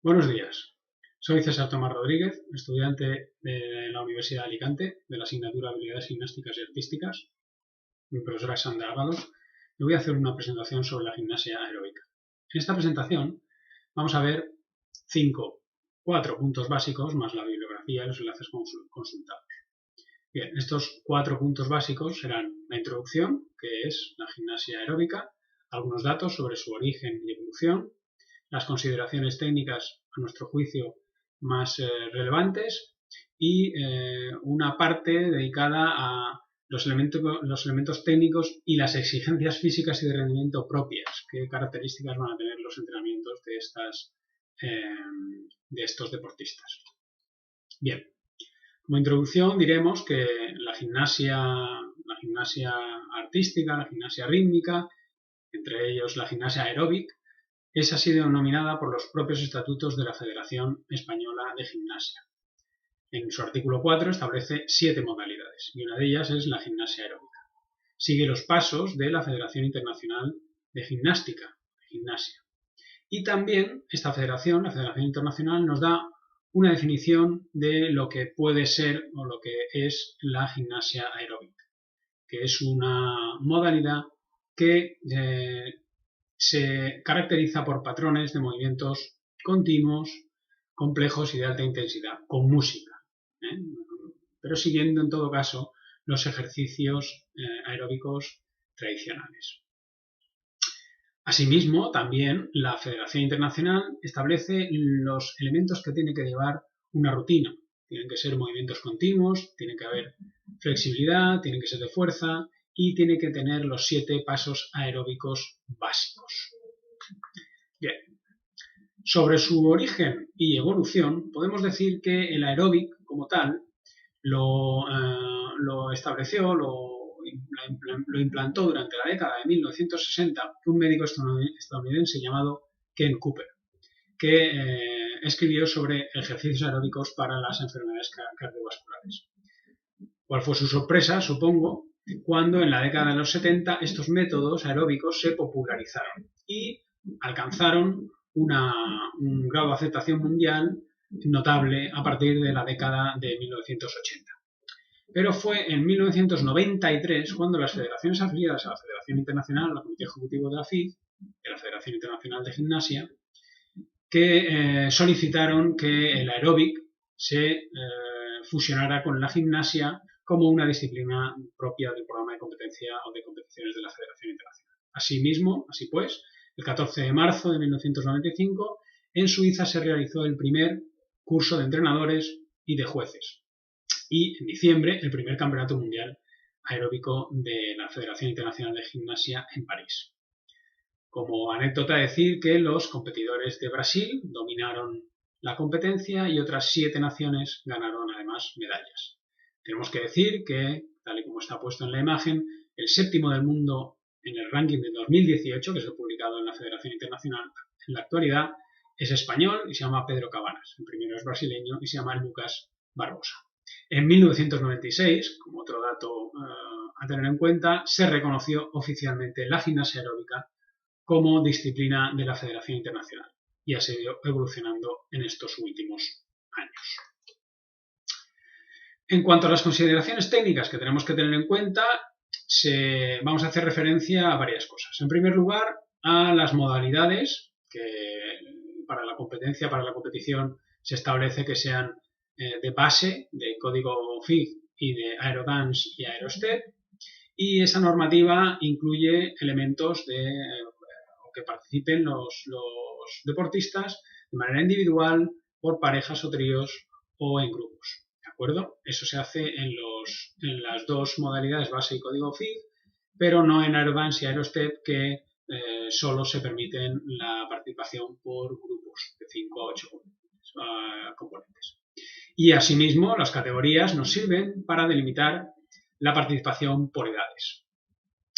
Buenos días, soy César Tomás Rodríguez, estudiante de la Universidad de Alicante, de la asignatura de Habilidades Gimnásticas y Artísticas. Mi profesora es Sandra Ábalos. Le voy a hacer una presentación sobre la gimnasia aeróbica. En esta presentación vamos a ver cuatro puntos básicos, más la bibliografía y los enlaces consultados. Bien, estos 4 puntos básicos serán la introducción, que es la gimnasia aeróbica, algunos datos sobre su origen y evolución, las consideraciones técnicas, a nuestro juicio, más relevantes y una parte dedicada a los elementos técnicos y las exigencias físicas y de rendimiento propias, qué características van a tener los entrenamientos de estos deportistas. Bien, como introducción diremos que la gimnasia artística, la gimnasia rítmica, entre ellos la gimnasia aeróbica, esa ha sido denominada por los propios estatutos de la Federación Española de Gimnasia. En su artículo 4 establece 7 modalidades y una de ellas es la gimnasia aeróbica. Sigue los pasos de la Federación Internacional de Gimnasia. Y también esta federación, la Federación Internacional, nos da una definición de lo que puede ser o lo que es la gimnasia aeróbica, que es una modalidad que se caracteriza por patrones de movimientos continuos, complejos y de alta intensidad, con música, pero siguiendo en todo caso los ejercicios aeróbicos tradicionales. Asimismo, también la Federación Internacional establece los elementos que tiene que llevar una rutina. Tienen que ser movimientos continuos, tiene que haber flexibilidad, tienen que ser de fuerza y tiene que tener los 7 pasos aeróbicos básicos. Bien. Sobre su origen y evolución, podemos decir que el aeróbic, como tal, lo estableció, lo implantó durante la década de 1960 un médico estadounidense llamado Ken Cooper, que escribió sobre ejercicios aeróbicos para las enfermedades cardiovasculares. ¿Cuál fue su sorpresa, supongo, cuando en la década de los 70 estos métodos aeróbicos se popularizaron y alcanzaron un grado de aceptación mundial notable a partir de la década de 1980. Pero fue en 1993 cuando las federaciones afiliadas a la Federación Internacional, al Comité Ejecutivo de la FIG, de la Federación Internacional de Gimnasia, que solicitaron que el aeróbic se fusionara con la gimnasia como una disciplina propia del programa de competencia o de competiciones de la Federación Internacional. Así pues, el 14 de marzo de 1995, en Suiza se realizó el primer curso de entrenadores y de jueces. Y en diciembre, el primer campeonato mundial aeróbico de la Federación Internacional de Gimnasia en París. Como anécdota decir que los competidores de Brasil dominaron la competencia y otras 7 naciones ganaron además medallas. Tenemos que decir que, tal y como está puesto en la imagen, el 7º del mundo en el ranking de 2018, que es publicado en la Federación Internacional en la actualidad, es español y se llama Pedro Cabanas. El primero es brasileño y se llama Lucas Barbosa. En 1996, como otro dato a tener en cuenta, se reconoció oficialmente la gimnasia aeróbica como disciplina de la Federación Internacional y ha seguido evolucionando en estos últimos años. En cuanto a las consideraciones técnicas que tenemos que tener en cuenta, vamos a hacer referencia a varias cosas. En primer lugar, a las modalidades que para la competición se establece que sean de base, de código FIG y de Aerodance y Aerostep, y esa normativa incluye elementos que participen los deportistas de manera individual, por parejas o tríos o en grupos. ¿De acuerdo? Eso se hace en las 2 modalidades base y código FIG, pero no en Aerodance y Aerostep, que solo se permiten la participación por grupos de 5 a 8 componentes. Y asimismo, las categorías nos sirven para delimitar la participación por edades.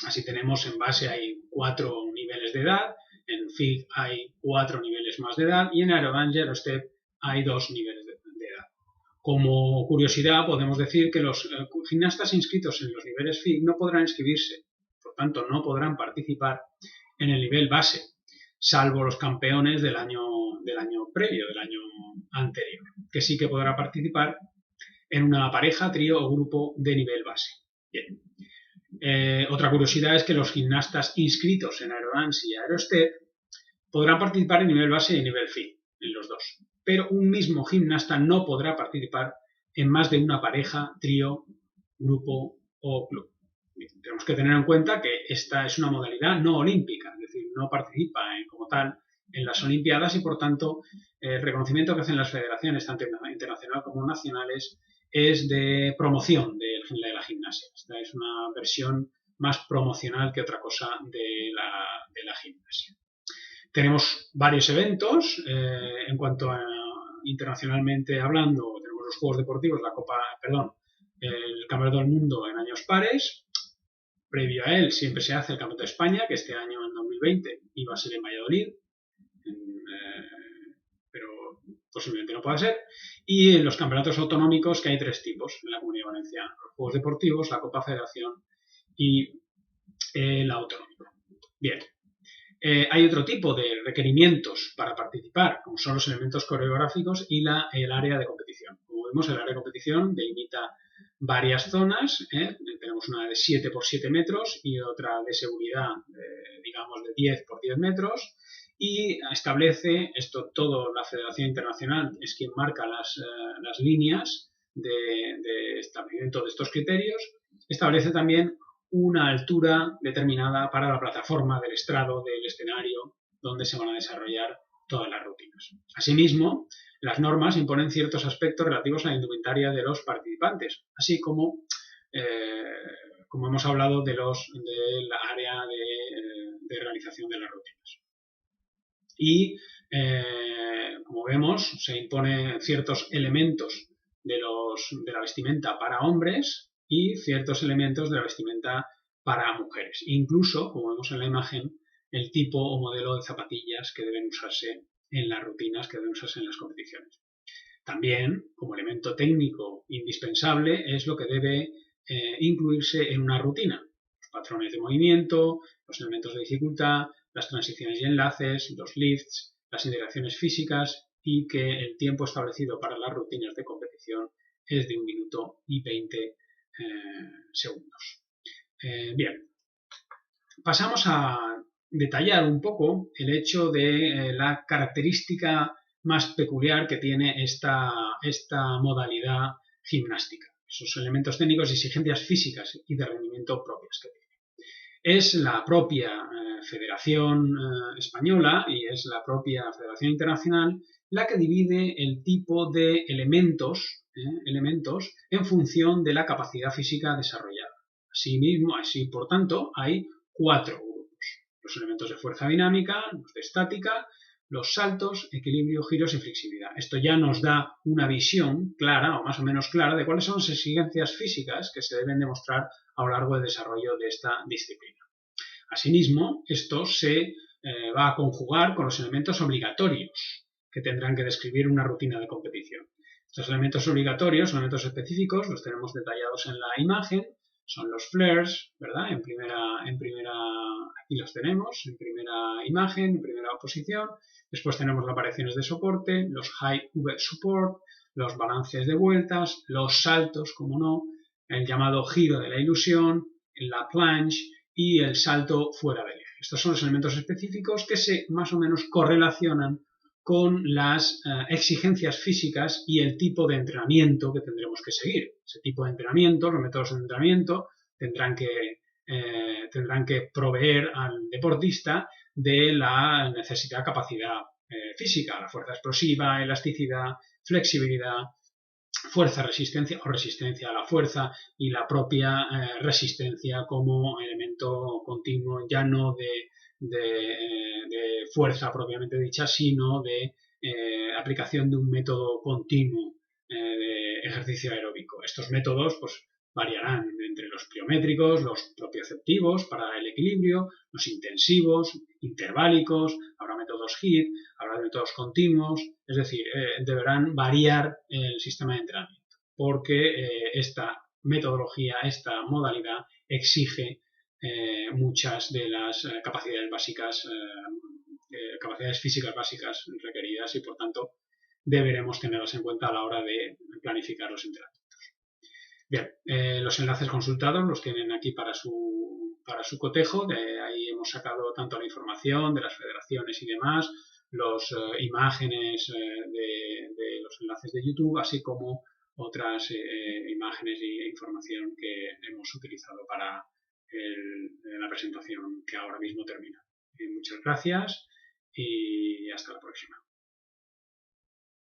Así tenemos en base hay 4 niveles de edad, en FIG hay 4 niveles más de edad y en Aerodance y Aerostep hay 2 niveles de edad. Como curiosidad podemos decir que los gimnastas inscritos en los niveles FIG no podrán inscribirse, por tanto no podrán participar en el nivel base, salvo los campeones del año año previo, del año anterior, que sí que podrá participar en una pareja, trío o grupo de nivel base. Bien. Otra curiosidad es que los gimnastas inscritos en Aerodance y Aerostep podrán participar en nivel base y nivel FIT, en los dos. Pero un mismo gimnasta no podrá participar en más de una pareja, trío, grupo o club. Bien, tenemos que tener en cuenta que esta es una modalidad no olímpica, es decir, no participa como tal en las Olimpiadas y, por tanto, el reconocimiento que hacen las federaciones, tanto internacional como nacionales, es de promoción de la gimnasia. Esta es una versión más promocional que otra cosa de la gimnasia. Tenemos varios eventos en cuanto a internacionalmente hablando. Tenemos los Juegos Deportivos, el Campeonato del Mundo en años pares. Previo a él siempre se hace el Campeonato de España, que este año, en 2020, iba a ser en Valladolid, pero posiblemente no pueda ser. Y en los campeonatos autonómicos, que hay tres tipos en la Comunidad Valenciana: los Juegos Deportivos, la Copa Federación y el autonómico. Bien. Hay otro tipo de requerimientos para participar, como son los elementos coreográficos y el área de competición. Como vemos, el área de competición delimita varias zonas. Tenemos una de 7 por 7 metros y otra de seguridad, digamos, de 10 por 10 metros. Y establece, esto todo la Federación Internacional es quien marca las líneas de establecimiento de estos criterios. Establece también una altura determinada para la plataforma del estrado, del escenario, donde se van a desarrollar todas las rutinas. Asimismo, las normas imponen ciertos aspectos relativos a la indumentaria de los participantes, así como hemos hablado del área de realización de las rutinas. Y, como vemos, se imponen ciertos elementos de la vestimenta para hombres y ciertos elementos de la vestimenta para mujeres. Incluso, como vemos en la imagen, el tipo o modelo de zapatillas que deben usarse en las rutinas, que deben usarse en las competiciones. También, como elemento técnico indispensable, es lo que debe incluirse en una rutina: los patrones de movimiento, los elementos de dificultad, las transiciones y enlaces, los lifts, las integraciones físicas, y que el tiempo establecido para las rutinas de competición es de 1 minuto y 20 segundos. Bien, pasamos a detallar un poco el hecho de la característica más peculiar que tiene esta modalidad gimnástica, esos elementos técnicos y exigencias físicas y de rendimiento propias que tiene. Es la propia Federación Española y es la propia Federación Internacional la que divide el tipo de elementos en función de la capacidad física desarrollada. Así, por tanto, hay 4 grupos: los elementos de fuerza dinámica, los de estática, los saltos, equilibrio, giros y flexibilidad. Esto ya nos da una visión clara, o más o menos clara, de cuáles son las exigencias físicas que se deben demostrar a lo largo del desarrollo de esta disciplina. Asimismo, esto se va a conjugar con los elementos obligatorios que tendrán que describir una rutina de competición. Estos elementos obligatorios, elementos específicos, los tenemos detallados en la imagen. Son los flares, ¿verdad? Aquí los tenemos, en primera imagen, en primera posición. Después tenemos las variaciones de soporte, los high V support, los balances de vueltas, los saltos, como no, el llamado giro de la ilusión, la planche y el salto fuera del eje. Estos son los elementos específicos que se más o menos correlacionan con las exigencias físicas y el tipo de entrenamiento que tendremos que seguir. Ese tipo de entrenamiento, los métodos de entrenamiento, tendrán que proveer al deportista de la necesidad capacidad física, la fuerza explosiva, elasticidad, flexibilidad, fuerza, resistencia o resistencia a la fuerza, y la propia resistencia como elemento continuo, ya no de fuerza propiamente dicha, sino de aplicación de un método continuo de ejercicio aeróbico. Estos métodos pues variarán entre los pliométricos, los propioceptivos para el equilibrio, los intensivos, interválicos, habrá métodos HIIT, habrá métodos continuos, es decir, deberán variar el sistema de entrenamiento, porque esta metodología, esta modalidad exige muchas de las capacidades básicas capacidades físicas básicas requeridas y por tanto deberemos tenerlas en cuenta a la hora de planificar los entrenamientos. Bien, los enlaces consultados los tienen aquí para su cotejo. De ahí hemos sacado tanto la información de las federaciones y demás, las imágenes de los enlaces de YouTube, así como otras imágenes e información que hemos utilizado para la presentación que ahora mismo termina. Muchas gracias y hasta la próxima.